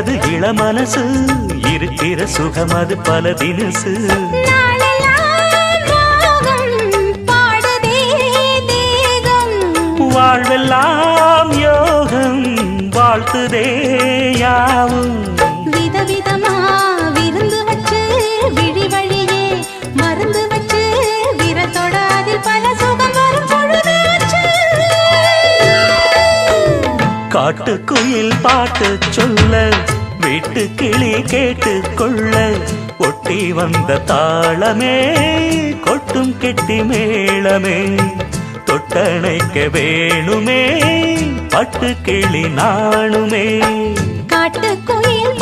கேட்டது இளமனசு இருக்கிற சுகம் அது பல தினசு வாழ்வெல்லாம் யோகம் வாழ்த்துதே யாவும் விதவிதமா விருந்து வச்சு விழி வழியே மருந்து வச்சு விரத்தோட அதில் பல சுகம் வரும் பொழுதாச்சு காட்டுக்குயில் பாட்டு சொல்ல வீட்டு கிளி கேட்டு கொள்ள ஒட்டி வந்த தாளமே கொட்டும் கெட்டி மேளமே தொட்டணைக்க வேணுமே பட்டு கிளி நாணுமே காட்டுக்குயில்